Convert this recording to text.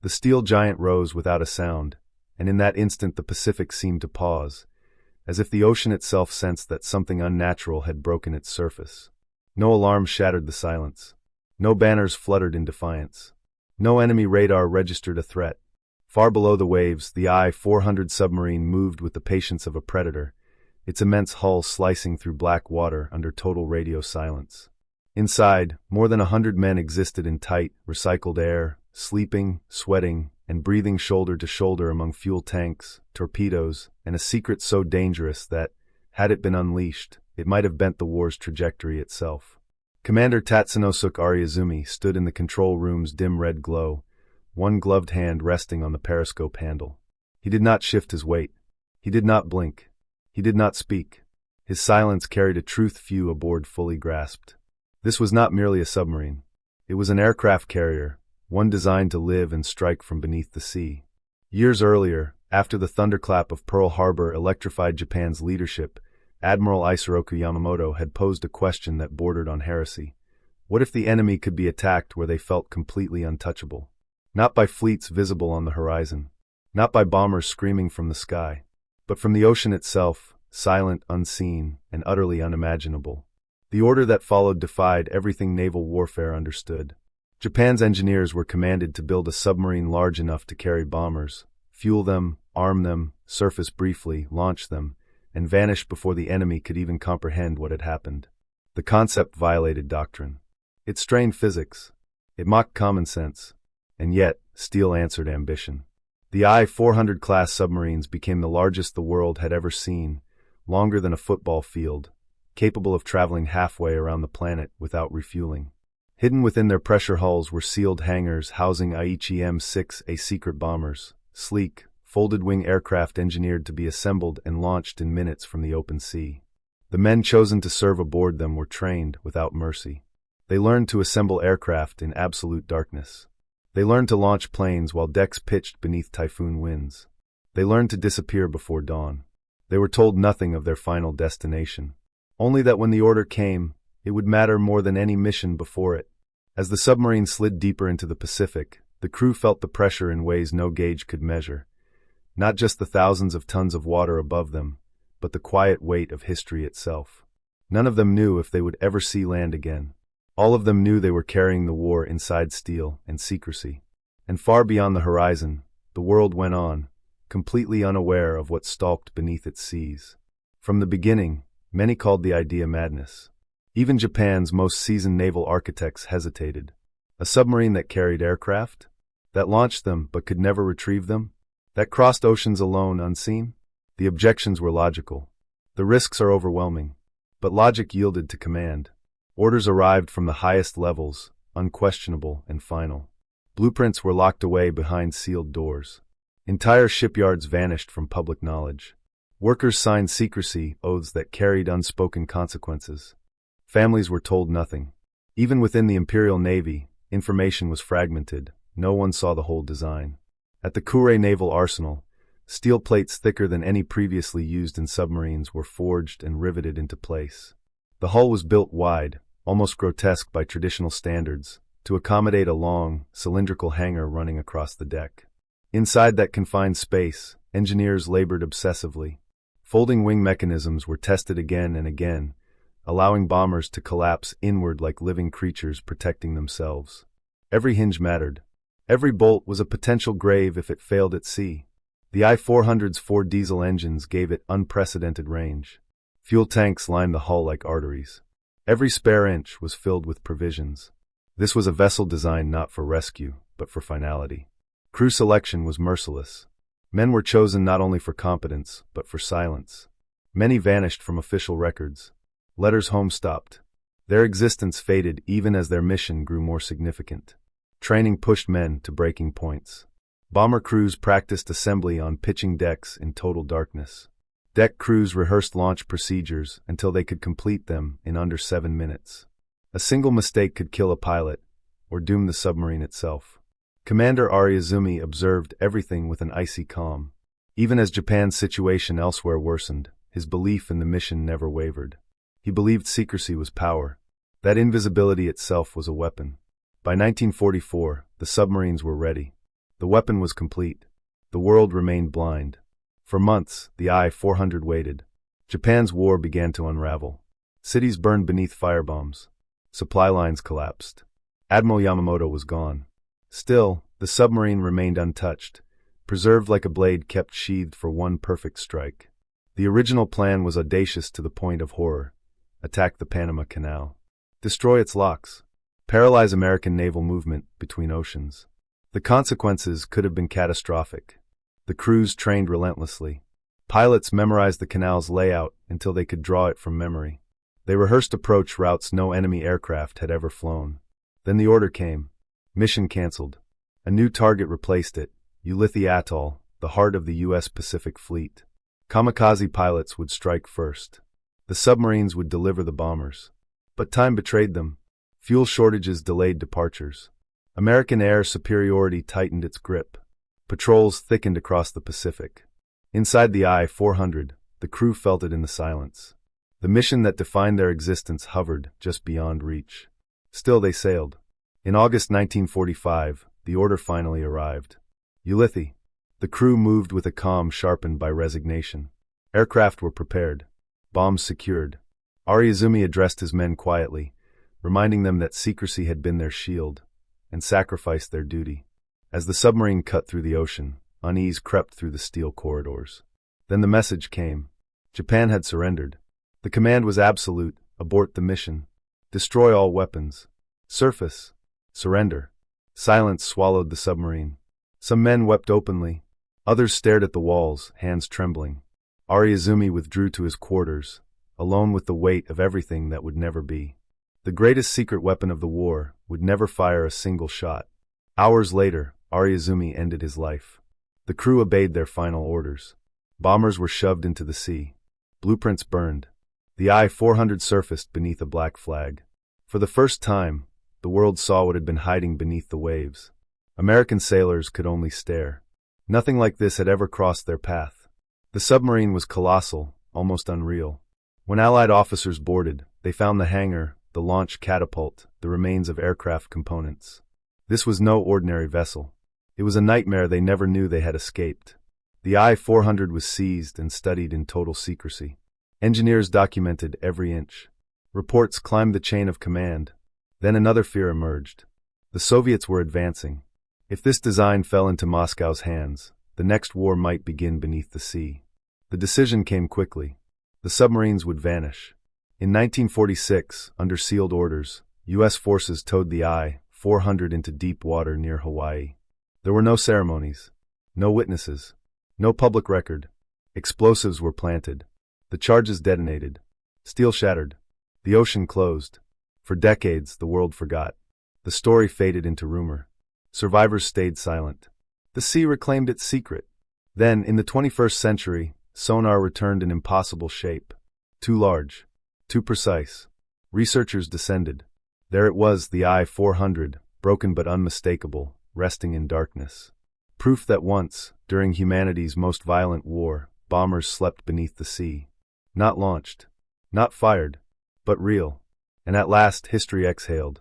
The steel giant rose without a sound, and in that instant the Pacific seemed to pause, as if the ocean itself sensed that something unnatural had broken its surface. No alarm shattered the silence. No banners fluttered in defiance. No enemy radar registered a threat. Far below the waves, the I-400 submarine moved with the patience of a predator, its immense hull slicing through black water under total radio silence. Inside, more than 100 men existed in tight, recycled air, sleeping, sweating, and breathing shoulder to shoulder among fuel tanks, torpedoes, and a secret so dangerous that, had it been unleashed, it might have bent the war's trajectory itself. Commander Tatsunosuke Ariazumi stood in the control room's dim red glow, one gloved hand resting on the periscope handle. He did not shift his weight. He did not blink. He did not speak. His silence carried a truth few aboard fully grasped. This was not merely a submarine. It was an aircraft carrier, one designed to live and strike from beneath the sea. Years earlier, after the thunderclap of Pearl Harbor electrified Japan's leadership, Admiral Isoroku Yamamoto had posed a question that bordered on heresy. What if the enemy could be attacked where they felt completely untouchable? Not by fleets visible on the horizon, not by bombers screaming from the sky, but from the ocean itself, silent, unseen, and utterly unimaginable. The order that followed defied everything naval warfare understood. Japan's engineers were commanded to build a submarine large enough to carry bombers, fuel them, arm them, surface briefly, launch them, and vanish before the enemy could even comprehend what had happened. The concept violated doctrine. It strained physics. It mocked common sense. And yet, steel answered ambition. The I-400 class submarines became the largest the world had ever seen, longer than a football field, capable of traveling halfway around the planet without refueling. Hidden within their pressure hulls were sealed hangars housing Aichi M6A secret bombers, sleek, folded-wing aircraft engineered to be assembled and launched in minutes from the open sea. The men chosen to serve aboard them were trained without mercy. They learned to assemble aircraft in absolute darkness. They learned to launch planes while decks pitched beneath typhoon winds. They learned to disappear before dawn. They were told nothing of their final destination, only that when the order came, it would matter more than any mission before it. As the submarine slid deeper into the Pacific, the crew felt the pressure in ways no gauge could measure. Not just the thousands of tons of water above them, but the quiet weight of history itself. None of them knew if they would ever see land again. All of them knew they were carrying the war inside steel and secrecy. And far beyond the horizon, the world went on, completely unaware of what stalked beneath its seas. From the beginning, many called the idea madness. Even Japan's most seasoned naval architects hesitated. A submarine that carried aircraft? That launched them but could never retrieve them? That crossed oceans alone, unseen? The objections were logical. The risks are overwhelming. But logic yielded to command. Orders arrived from the highest levels, unquestionable and final. Blueprints were locked away behind sealed doors. Entire shipyards vanished from public knowledge. Workers signed secrecy oaths that carried unspoken consequences. Families were told nothing. Even within the Imperial Navy, information was fragmented. No one saw the whole design. At the Kure Naval Arsenal, steel plates thicker than any previously used in submarines were forged and riveted into place. The hull was built wide, almost grotesque by traditional standards, to accommodate a long, cylindrical hangar running across the deck. Inside that confined space, engineers labored obsessively. Folding wing mechanisms were tested again and again, allowing bombers to collapse inward like living creatures protecting themselves. Every hinge mattered. Every bolt was a potential grave if it failed at sea. The I-400's 4 diesel engines gave it unprecedented range. Fuel tanks lined the hull like arteries. Every spare inch was filled with provisions. This was a vessel designed not for rescue, but for finality. Crew selection was merciless. Men were chosen not only for competence, but for silence. Many vanished from official records. Letters home stopped. Their existence faded even as their mission grew more significant. Training pushed men to breaking points. Bomber crews practiced assembly on pitching decks in total darkness. Deck crews rehearsed launch procedures until they could complete them in under 7 minutes. A single mistake could kill a pilot, or doom the submarine itself. Commander Ariazumi observed everything with an icy calm. Even as Japan's situation elsewhere worsened, his belief in the mission never wavered. He believed secrecy was power. That invisibility itself was a weapon. By 1944, the submarines were ready. The weapon was complete. The world remained blind. For months, the I-400 waited. Japan's war began to unravel. Cities burned beneath firebombs. Supply lines collapsed. Admiral Yamamoto was gone. Still, the submarine remained untouched, preserved like a blade kept sheathed for one perfect strike. The original plan was audacious to the point of horror. Attack the Panama Canal. Destroy its locks. Paralyze American naval movement between oceans. The consequences could have been catastrophic. The crews trained relentlessly. Pilots memorized the canal's layout until they could draw it from memory. They rehearsed approach routes no enemy aircraft had ever flown. Then the order came. Mission canceled. A new target replaced it, Ulithi Atoll, the heart of the U.S. Pacific Fleet. Kamikaze pilots would strike first. The submarines would deliver the bombers. But time betrayed them. Fuel shortages delayed departures. American air superiority tightened its grip. Patrols thickened across the Pacific. Inside the I-400, the crew felt it in the silence. The mission that defined their existence hovered just beyond reach. Still they sailed. In August 1945, the order finally arrived. Ulithi. The crew moved with a calm sharpened by resignation. Aircraft were prepared. Bombs secured. Ariazumi addressed his men quietly, reminding them that secrecy had been their shield, and sacrifice their duty. As the submarine cut through the ocean, unease crept through the steel corridors. Then the message came. Japan had surrendered. The command was absolute: abort the mission. Destroy all weapons. Surface. Surrender. Silence swallowed the submarine. Some men wept openly. Others stared at the walls, hands trembling. Ariazumi withdrew to his quarters, alone with the weight of everything that would never be. The greatest secret weapon of the war would never fire a single shot. Hours later, Ariazumi ended his life. The crew obeyed their final orders. Bombers were shoved into the sea. Blueprints burned. The I-400 surfaced beneath a black flag. For the first time, the world saw what had been hiding beneath the waves. American sailors could only stare. Nothing like this had ever crossed their path. The submarine was colossal, almost unreal. When Allied officers boarded, they found the hangar, the launch catapult, the remains of aircraft components. This was no ordinary vessel. It was a nightmare they never knew they had escaped. The I-400 was seized and studied in total secrecy. Engineers documented every inch. Reports climbed the chain of command. Then another fear emerged. The Soviets were advancing. If this design fell into Moscow's hands, the next war might begin beneath the sea. The decision came quickly. The submarines would vanish. In 1946, under sealed orders, U.S. forces towed the I-400 into deep water near Hawaii. There were no ceremonies, no witnesses, no public record. Explosives were planted. The charges detonated. Steel shattered. The ocean closed. For decades, the world forgot. The story faded into rumor. Survivors stayed silent. The sea reclaimed its secret. Then, in the 21st century, sonar returned an impossible shape. Too large. Too precise. Researchers descended. There it was, the I-400, broken but unmistakable, resting in darkness. Proof that once, during humanity's most violent war, bombers slept beneath the sea. Not launched. Not fired. But real. And at last, history exhaled.